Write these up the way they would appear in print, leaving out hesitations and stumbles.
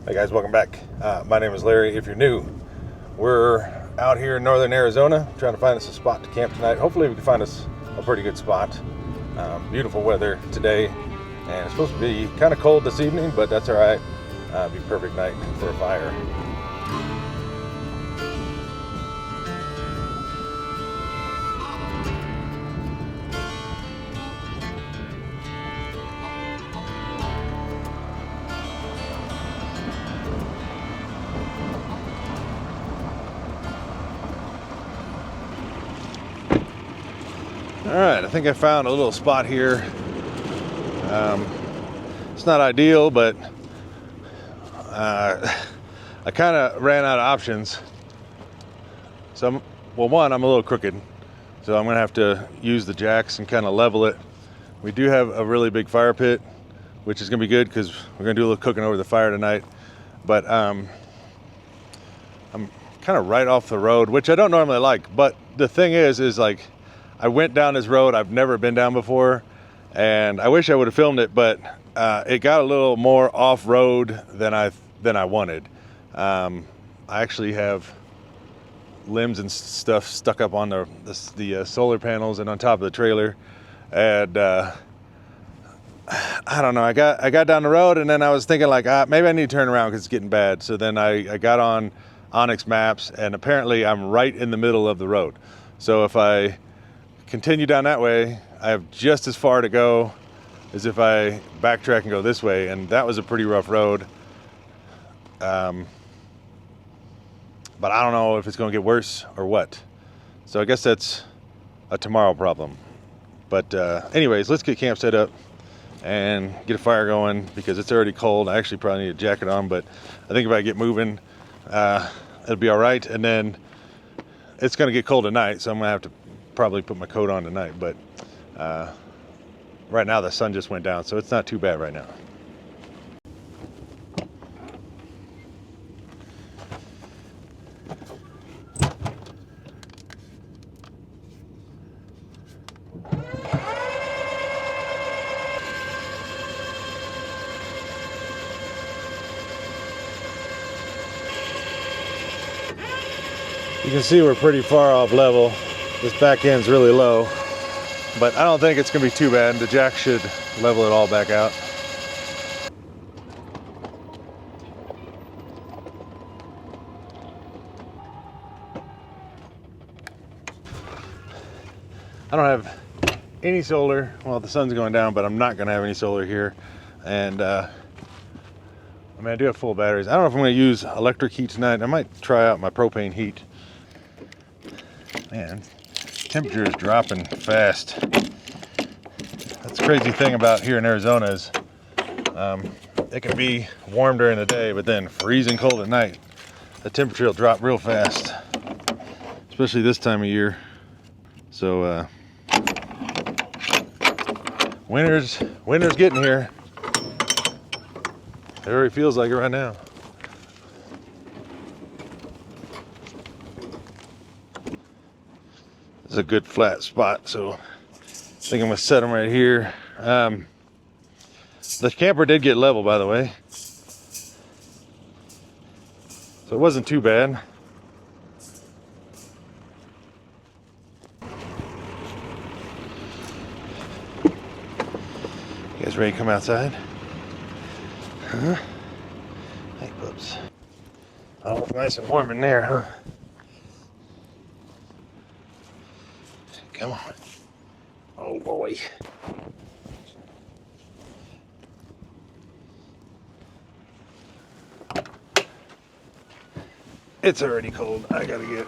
Hey guys, welcome back. My name is Larry. If you're new, we're out here in northern Arizona trying to find us a spot to camp tonight. Hopefully we can find us a pretty good spot. Beautiful weather today, and it's supposed to be kind of cold this evening, but that's all right. Be perfect night for a fire. All right, I think I found a little spot here. It's not ideal, but I kind of ran out of options. So, one, I'm a little crooked, so I'm gonna have to use the jacks and kind of level it. We do have a really big fire pit, which is gonna be good because we're gonna do a little cooking over the fire tonight. But I'm kind of right off the road, which I don't normally like. But the thing is like, I went down this road I've never been down before, and I wish I would have filmed it, but it got a little more off-road than I wanted. I actually have limbs and stuff stuck up on the solar panels and on top of the trailer, and I don't know. I got down the road, and then I was thinking like, maybe I need to turn around because it's getting bad. So then I got on Onyx Maps, and apparently I'm right in the middle of the road. So if I continue down that way, I have just as far to go as if I backtrack and go this way, and that was a pretty rough road. But I don't know if it's going to get worse or what. So I guess that's a tomorrow problem. But anyways, let's get camp set up and get a fire going because it's already cold. I actually probably need a jacket on, but I think if I get moving, it'll be all right. And then it's going to get cold tonight, so I'm going to have to probably put my coat on tonight. But right now the sun just went down, so it's not too bad right now. You can see we're pretty far off level. This back end's really low, but I don't think it's gonna be too bad. The jack should level it all back out. I don't have any solar. Well, the sun's going down, but I'm not gonna have any solar here. And I mean, I do have full batteries. I don't know if I'm gonna use electric heat tonight. I might try out my propane heat. Man, temperature is dropping fast. That's the crazy thing about here in Arizona is it can be warm during the day, but then freezing cold at night. The temperature will drop real fast, especially this time of year. So winter's getting here. It already feels like it right now. This is a good flat spot, so I think I'm gonna set them right here. The camper did get level, by the way, so it wasn't too bad. You guys ready to come outside? Huh? Hey, pups. Oh, it's nice and warm in there, huh? Come on. Oh boy. It's already cold. I gotta get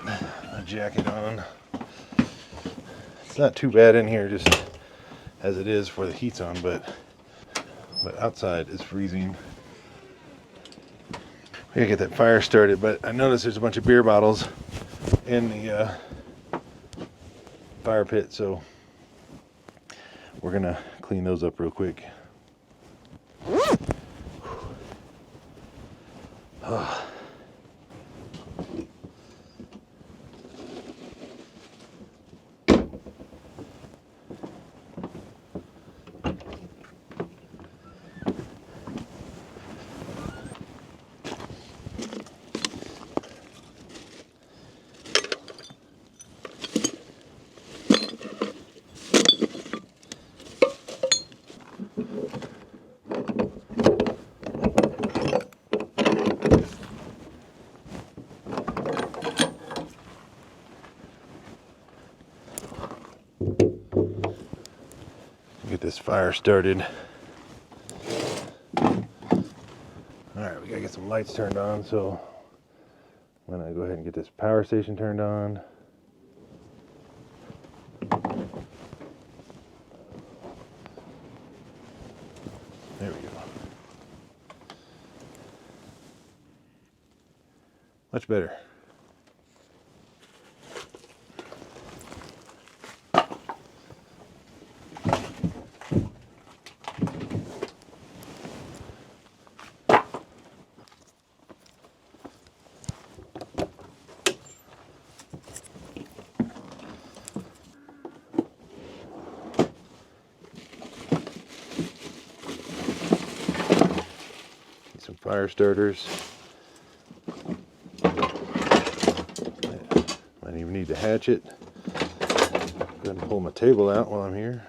a jacket on. It's not too bad in here just as it is for the heat's on, but outside it's freezing. We gotta get that fire started, but I noticed there's a bunch of beer bottles in the fire pit, so we're gonna clean those up real quick. Oh. this fire started. Alright, we gotta get some lights turned on, so I'm gonna go ahead and get this power station turned on. There we go. Much better. Some fire starters. Might even need to hatch it. Go ahead and pull my table out while I'm here.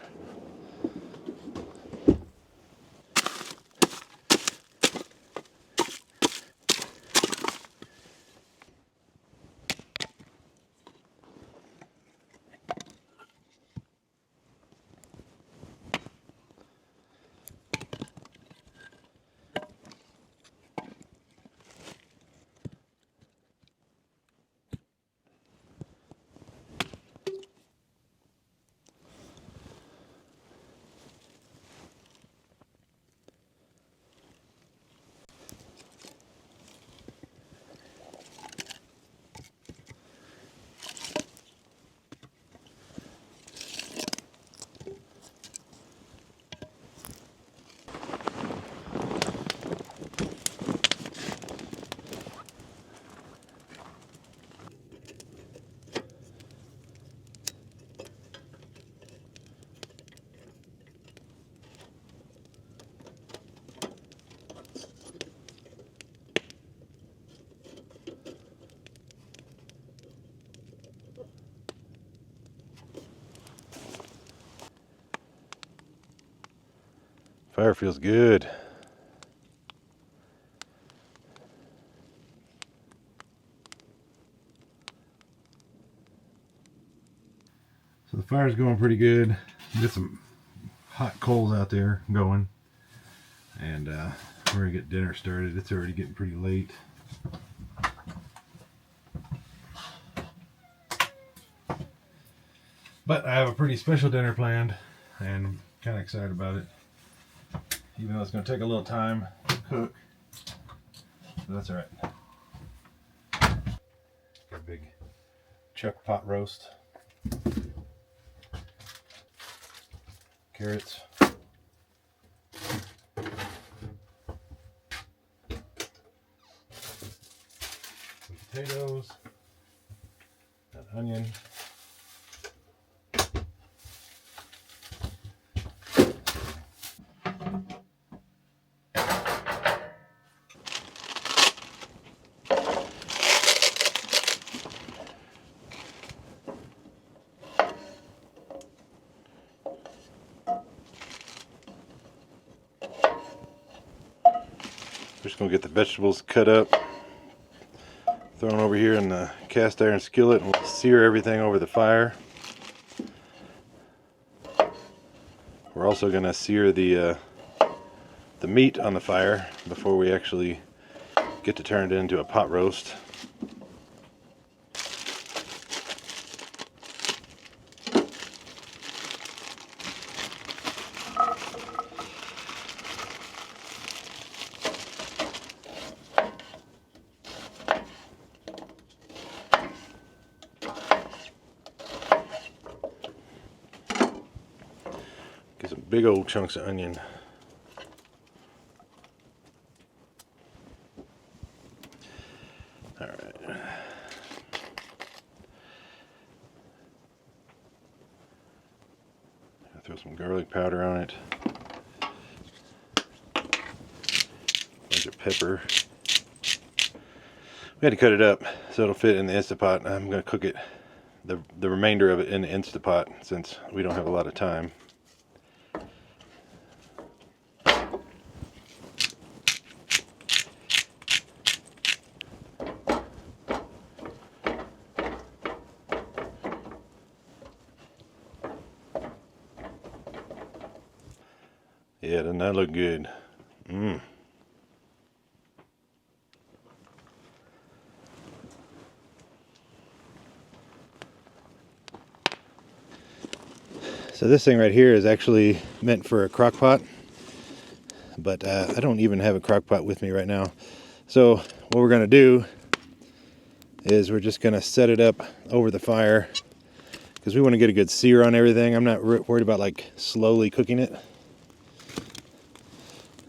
Fire feels good. So the fire's going pretty good. Get some hot coals out there going. And we're gonna get dinner started. It's already getting pretty late. But I have a pretty special dinner planned and I'm kind of excited about it. Even though it's going to take a little time to cook, but that's alright. Got a big chuck pot roast. Carrots. Some potatoes. An onion. Just gonna get the vegetables cut up, thrown over here in the cast iron skillet, and we'll sear everything over the fire. We're also gonna sear the meat on the fire before we actually get to turn it into a pot roast. Get some big old chunks of onion. All right. I'll throw some garlic powder on it. Bunch of pepper. We had to cut it up so it'll fit in the Instapot. I'm going to cook it, the remainder of it in the Instapot since we don't have a lot of time. Yeah, doesn't that look good? Mmm. So this thing right here is actually meant for a crock pot, but I don't even have a crock pot with me right now. So what we're gonna do is we're just gonna set it up over the fire because we want to get a good sear on everything. I'm not worried about like slowly cooking it.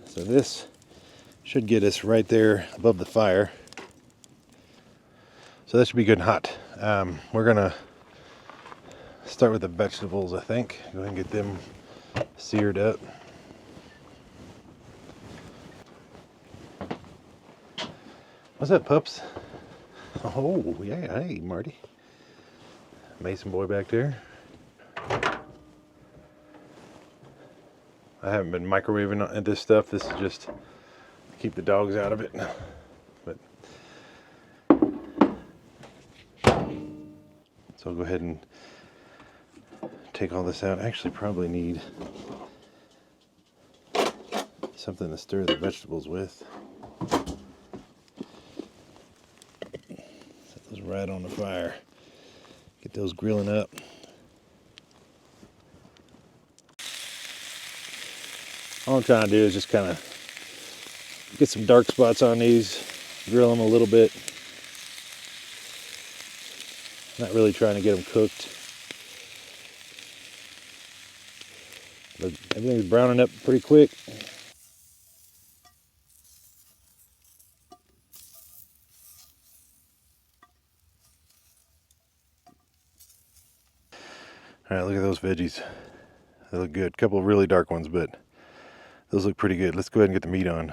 So this should get us right there above the fire. So that should be good and hot. We're gonna start with the vegetables, I think. Go ahead and get them seared up. What's up, pups? Oh, yeah, hey, Marty. Mason boy back there. I haven't been microwaving this stuff. This is just to keep the dogs out of it. But so I'll go ahead and take all this out. I actually probably need something to stir the vegetables with. Set those right on the fire. Get those grilling up. All I'm trying to do is just kind of get some dark spots on these, grill them a little bit. Not really trying to get them cooked. But everything's browning up pretty quick. All right, look at those veggies. They look good. A couple of really dark ones, but those look pretty good. Let's go ahead and get the meat on.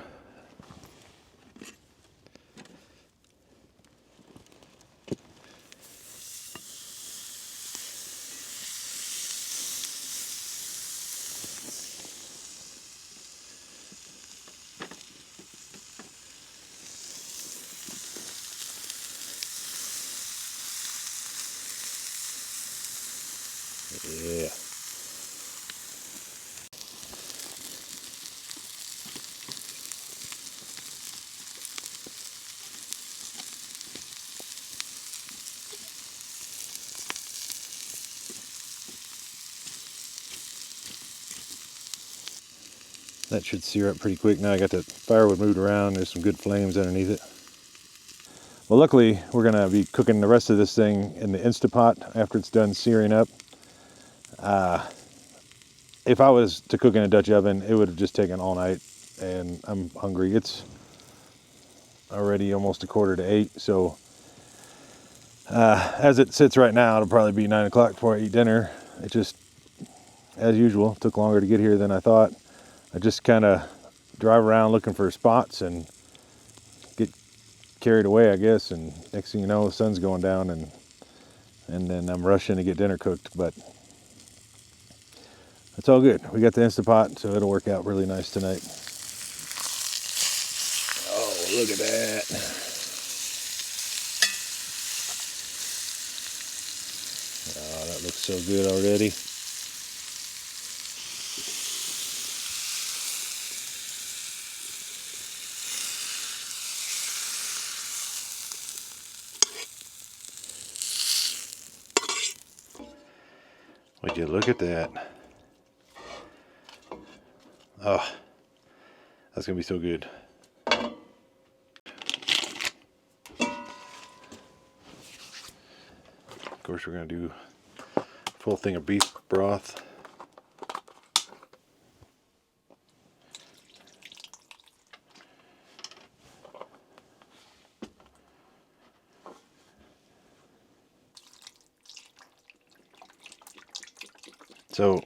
Yeah. That should sear up pretty quick. Now I got the firewood moved around. There's some good flames underneath it. Well, luckily we're gonna be cooking the rest of this thing in the Instapot after it's done searing up. If I was to cook in a Dutch oven, it would have just taken all night, and I'm hungry. It's already almost 7:45, so as it sits right now, it'll probably be 9 o'clock before I eat dinner. It just, as usual, took longer to get here than I thought. I just kind of drive around looking for spots and get carried away, I guess, and next thing you know, the sun's going down, and then I'm rushing to get dinner cooked, but it's all good. We got the Instapot, so it'll work out really nice tonight. Oh, look at that. Oh, that looks so good already. Would you look at that? Oh, that's gonna be so good. Of course, we're gonna do a full thing of beef broth. So,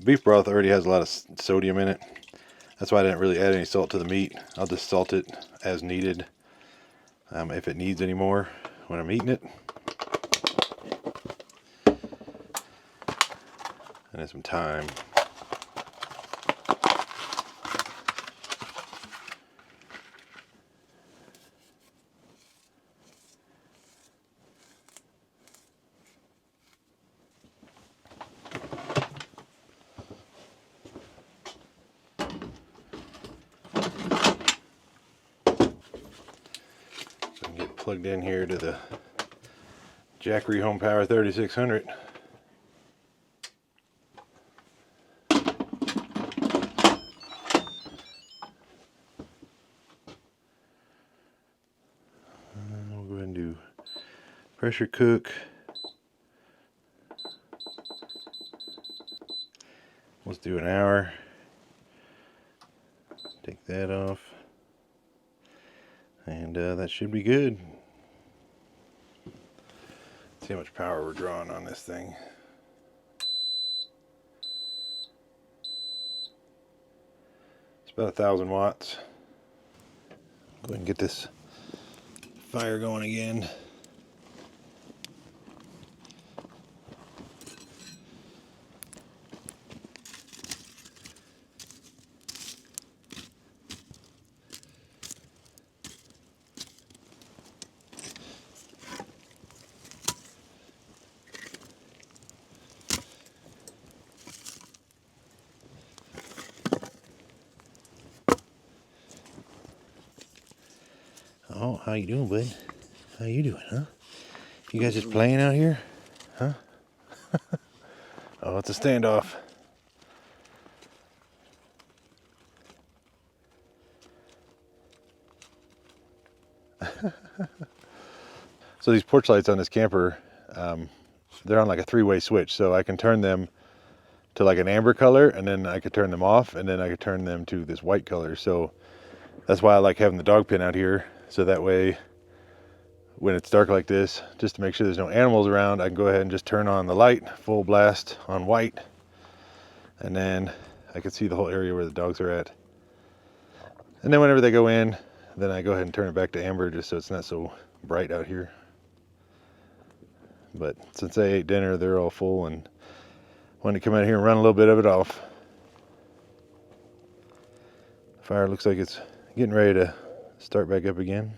beef broth already has a lot of sodium in it. That's why I didn't really add any salt to the meat. I'll just salt it as needed, if it needs any more when I'm eating it. And then some thyme. plugged in here to the Jackery HomePower 3600. We'll go ahead and do pressure cook. Let's do an hour. Take that off. And that should be good. See how much power we're drawing on this thing. It's about 1,000 watts. Go ahead and get this fire going again. Oh, how you doing, bud? How you doing, huh? You guys just playing out here? Huh? Oh, it's a standoff. So these porch lights on this camper, they're on like a 3-way switch. So I can turn them to like an amber color, and then I could turn them off, and then I could turn them to this white color. So that's why I like having the dog pen out here. So that way, when it's dark like this, just to make sure there's no animals around, I can go ahead and just turn on the light, full blast on white. And then I can see the whole area where the dogs are at. And then whenever they go in, then I go ahead and turn it back to amber just so it's not so bright out here. But since they ate dinner, they're all full and wanted to come out here and run a little bit of it off. Fire looks like it's getting ready to start back up again.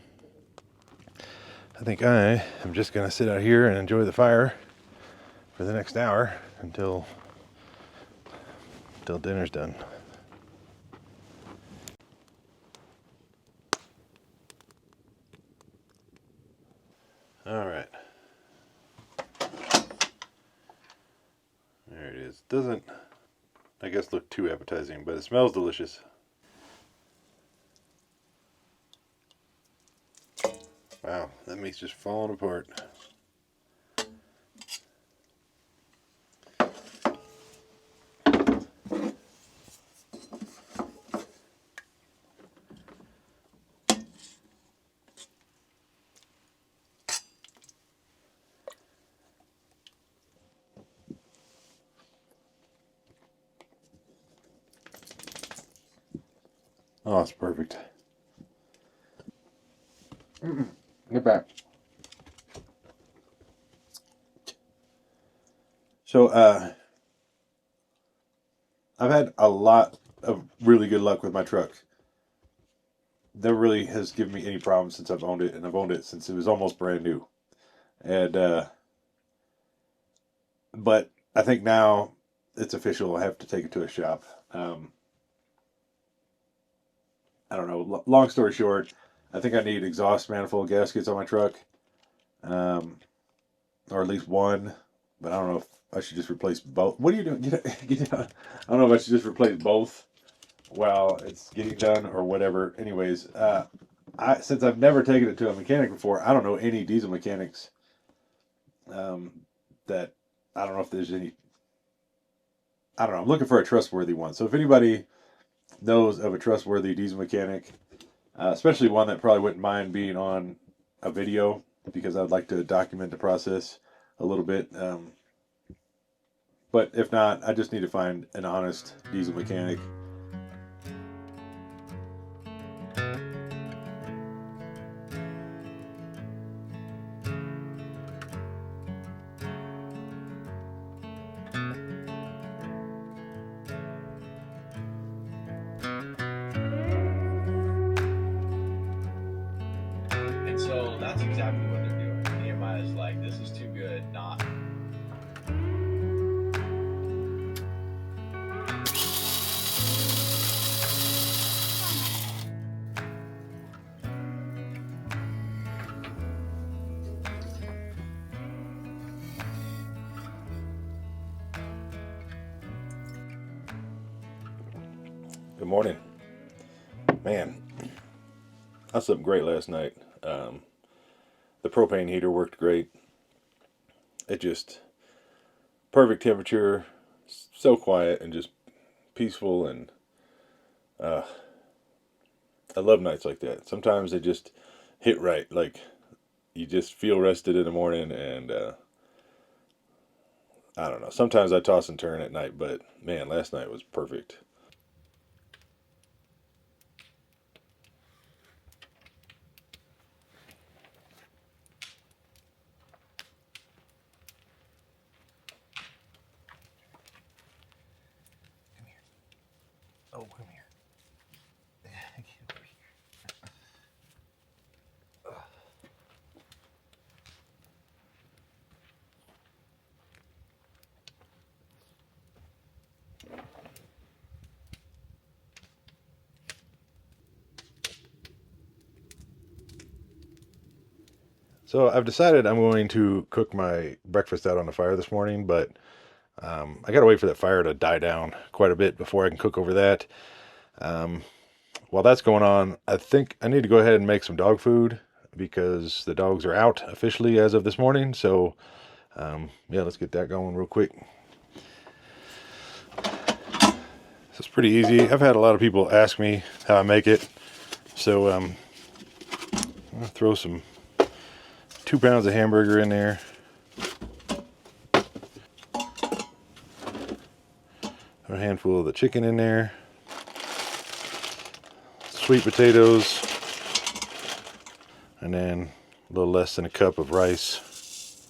I think I am just going to sit out here and enjoy the fire for the next hour until dinner's done. All right. There it is. Doesn't, I guess, look too appetizing, but it smells delicious. Wow, that meat's just falling apart. Oh, it's perfect. Get back. So, I've had a lot of really good luck with my truck. Never really has given me any problems since I've owned it, and I've owned it since it was almost brand new. And, but I think now it's official. I have to take it to a shop. I don't know. Long story short, I think I need exhaust manifold gaskets on my truck, or at least one. But I don't know if I should just replace both. What are you doing? Get down. I don't know if I should just replace both while it's getting done or whatever. Anyways, since I've never taken it to a mechanic before, I don't know any diesel mechanics. That I don't know if there's any. I don't know. I'm looking for a trustworthy one. So if anybody knows of a trustworthy diesel mechanic, especially one that probably wouldn't mind being on a video, because I'd like to document the process a little bit. But if not, I just need to find an honest diesel mechanic. And so that's exactly what they're doing. Nehemiah is like, this is too good, not. Good morning. Man, I slept great last night. The propane heater worked great. It just, perfect temperature, so quiet and just peaceful, and I love nights like that. Sometimes they just hit right, like you just feel rested in the morning, and I don't know. Sometimes I toss and turn at night, but man, last night was perfect. Oh, come here. Get over here. So I've decided I'm going to cook my breakfast out on the fire this morning, but I gotta wait for that fire to die down quite a bit before I can cook over that. Um, while that's going on, I think I need to go ahead and make some dog food because the dogs are out officially as of this morning. So yeah, let's get that going real quick. So it's pretty easy. I've had a lot of people ask me how I make it. So I'm gonna throw some 2 pounds of hamburger in there. A handful of the chicken in there. Sweet potatoes. And then a little less than a cup of rice.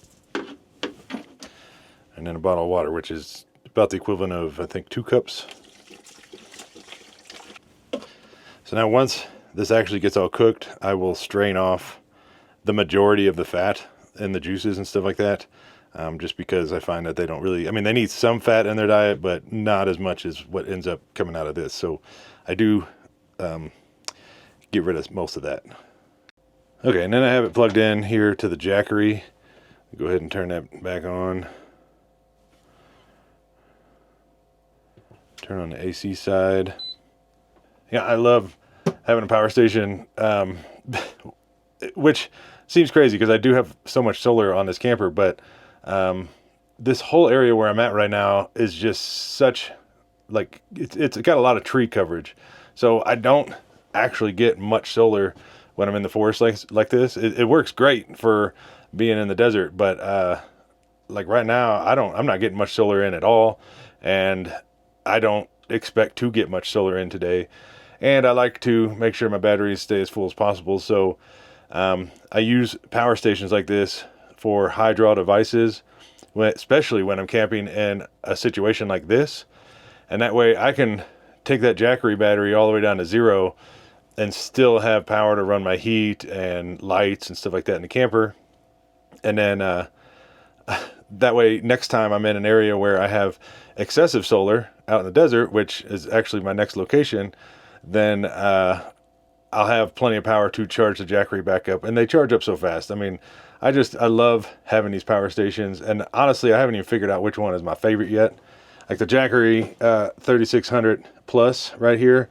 And then a bottle of water, which is about the equivalent of, I think, 2 cups. So now once this actually gets all cooked, I will strain off the majority of the fat and the juices and stuff like that. Just because I find that they don't really, I mean, they need some fat in their diet, but not as much as what ends up coming out of this. So I do get rid of most of that. Okay, and then I have it plugged in here to the Jackery. Go ahead and turn that back on. Turn on the AC side. Yeah, I love having a power station, which seems crazy because I do have so much solar on this camper, but this whole area where I'm at right now is just such, like, it's got a lot of tree coverage. So I don't actually get much solar when I'm in the forest like this. It works great for being in the desert, but like right now, I'm not getting much solar in at all, and I don't expect to get much solar in today. And I like to make sure my batteries stay as full as possible. So I use power stations like this for high draw devices, especially when I'm camping in a situation like this. And that way I can take that Jackery battery all the way down to 0 and still have power to run my heat and lights and stuff like that in the camper. And then that way, next time I'm in an area where I have excessive solar out in the desert, which is actually my next location, then I'll have plenty of power to charge the Jackery back up. And they charge up so fast. I mean, I love having these power stations. And honestly, I haven't even figured out which one is my favorite yet. Like the Jackery 3600 Plus right here.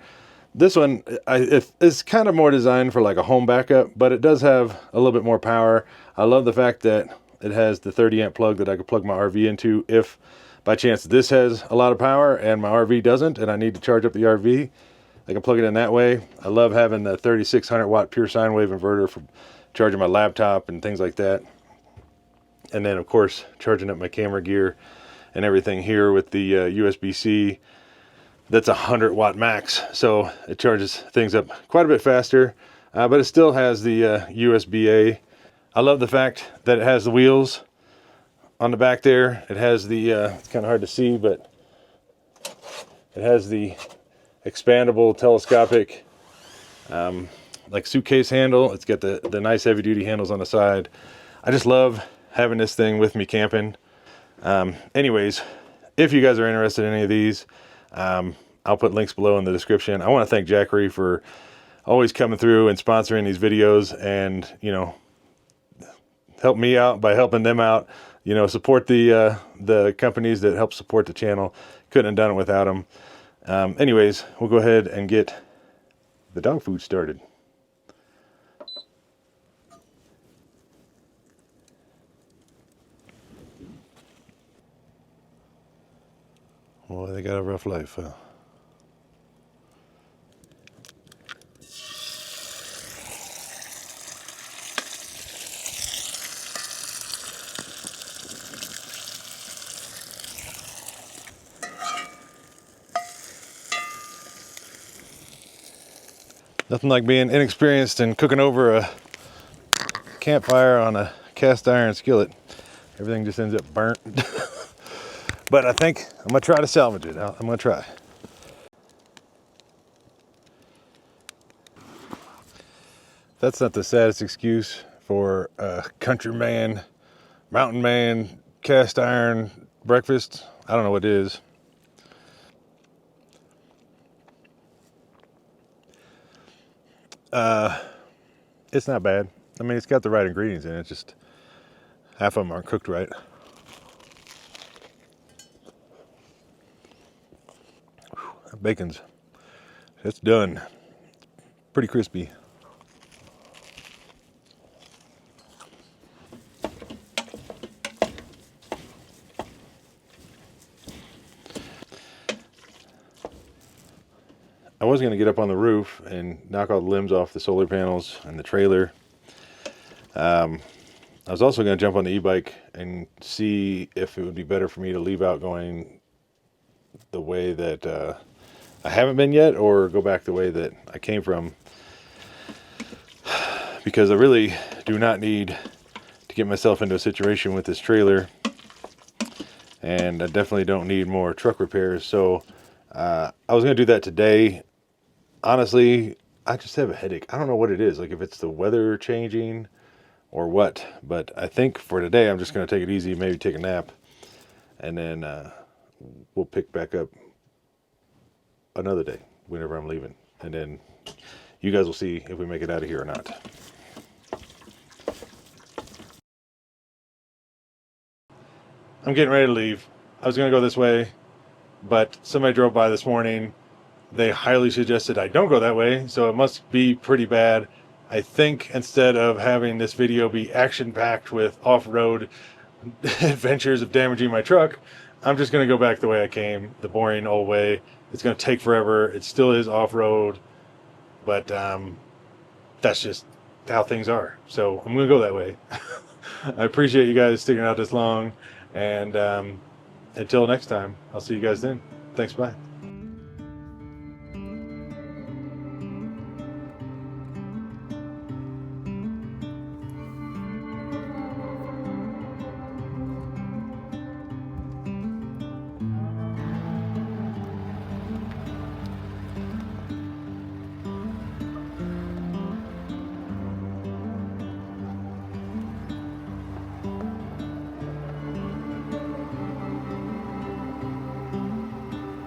This one it's kind of more designed for like a home backup, but it does have a little bit more power. I love the fact that it has the 30 amp plug that I could plug my RV into if by chance this has a lot of power and my RV doesn't and I need to charge up the RV. I can plug it in that way. I love having the 3600 watt pure sine wave inverter for charging my laptop and things like that. And then of course charging up my camera gear and everything here with the USB-C. That's 100 watt max, so it charges things up quite a bit faster, but it still has the USB-A. I love the fact that it has the wheels on the back there. It has the, it's kind of hard to see, but it has the expandable telescopic like suitcase handle. It's got the nice heavy duty handles on the side. I just love having this thing with me camping. Anyways, if you guys are interested in any of these, I'll put links below in the description. I want to thank Jackery for always coming through and sponsoring these videos and, you know, help me out by helping them out, you know, support the companies that help support the channel. Couldn't have done it without them. Anyways, we'll go ahead and get the dog food started. Boy, they got a rough life, huh? Nothing like being inexperienced and cooking over a campfire on a cast iron skillet. Everything just ends up burnt. But I think I'm gonna try to salvage it. I'm gonna try. That's not the saddest excuse for a countryman, mountain man, cast iron breakfast. I don't know what it is. It's not bad. I mean, it's got the right ingredients in it. Just half of them aren't cooked right. Whew, that bacon's, it's done. Pretty crispy. I was going to get up on the roof and knock all the limbs off the solar panels and the trailer. I was also going to jump on the e-bike and see if it would be better for me to leave out going the way that I haven't been yet, or go back the way that I came from, because I really do not need to get myself into a situation with this trailer, and I definitely don't need more truck repairs. So I was going to do that today. Honestly, I just have a headache. I don't know what it is, like if it's the weather changing or what, but I think for today I'm just going to take it easy, maybe take a nap, and then we'll pick back up another day whenever I'm leaving, and then you guys will see if we make it out of here or not. I'm getting ready to leave. I was going to go this way, but somebody drove by this morning. They highly suggested I don't go that way, so it must be pretty bad. I think instead of having this video be action-packed with off-road adventures of damaging my truck, I'm just going to go back the way I came, the boring old way. It's going to take forever. It still is off-road, but that's just how things are. So I'm going to go that way. I appreciate you guys sticking out this long, and until next time, I'll see you guys then. Thanks, bye.